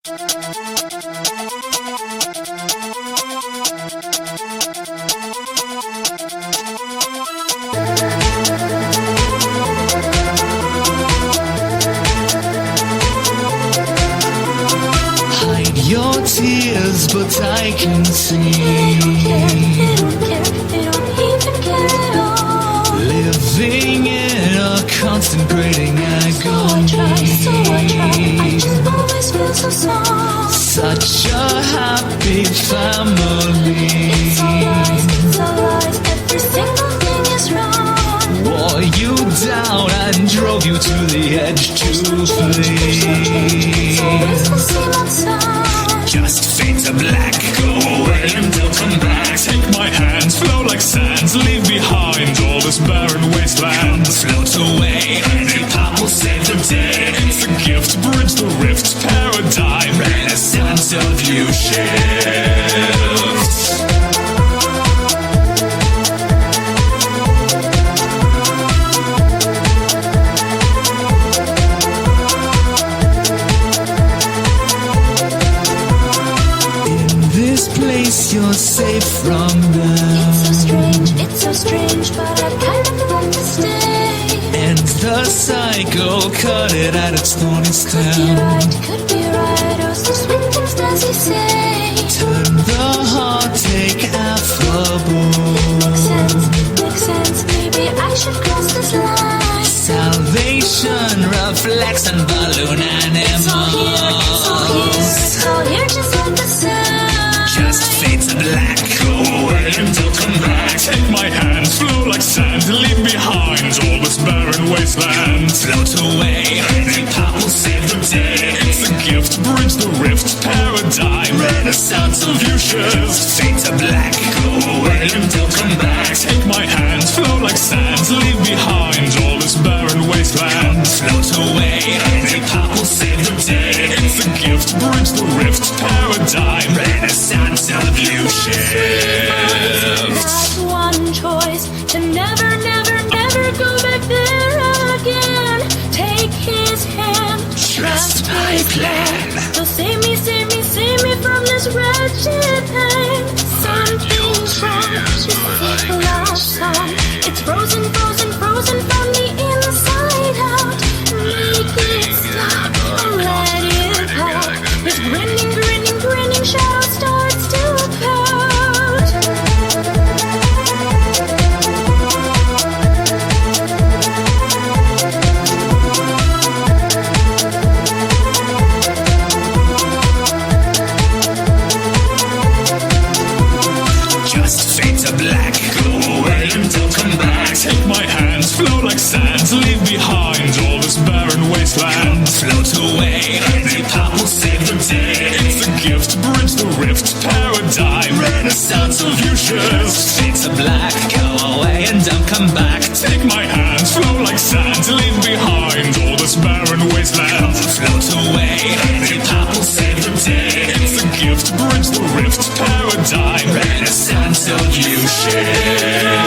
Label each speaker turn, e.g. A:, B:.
A: Hide your tears, but I can see.
B: They don't care, they don't even care at all.
A: Living in a constant grating agony.
B: So I try, I just always feel so small.
A: Such a happy family.
B: It's all lies, every single thing is wrong.
A: Wore you down and drove you to the edge to flee.
B: It's always the same old song.
A: Just fade to black, go away and don't come back.
C: Take my hands, flow like sands, leave behind all this barren wasteland.
A: Float away, any pop will save the day.
C: It's a gift, bridge the rift, paradigm,
A: Renaissance of you shifts. Place you're safe from them.
B: It's so strange, but I kind of want to stay.
A: And the cycle cut it at its thorny stem.
B: Could be right, oh so sweet things does he say.
A: Turn the heartache affable.
B: Makes sense, maybe I should cross this line.
A: Salvation reflects and balloon animals.
B: It's all here, just like the sun.
A: Just fade to black, go away and don't come back.
C: take my hands, flow like sand, leave behind all this barren wasteland.
A: Float away, any pop will save the day.
C: It's a gift, bridge the rift, paradigm, Renaissance of you shifts.
A: Fade to black, go away and don't come back.
C: Take my hands, flow like sands, leave behind all this barren wasteland.
A: Float away, any pop will save the day.
C: It's a gift, bridge the rift, paradigm,
A: Renaissance of you shifts.
B: One choice to never, never, never go back there again. Take his hand,
A: Trust my plan.
B: he'll save me, save me, save me from this wretched pain. Something's wrong, this sick love song. It's frozen, frozen, frozen from the inside out. Make it stop, or let it out. This grinning, grinning, grinning shadow starts to pout.
A: Just fade to black, go away and don't come back.
C: take my hands, flow like sands, leave behind all this barren wasteland.
A: Float away, any pop will save the day.
C: It's a gift, bridge the rift, paradigm, Renaissance of you shifts.
A: Fade to black, go away and don't come back.
C: Take my hands, flow like sands, leave behind all this barren wasteland.
A: Float away, any pop will save the day.
C: It's a gift, bridge the rift, paradigm,
A: Renaissance of you shifts.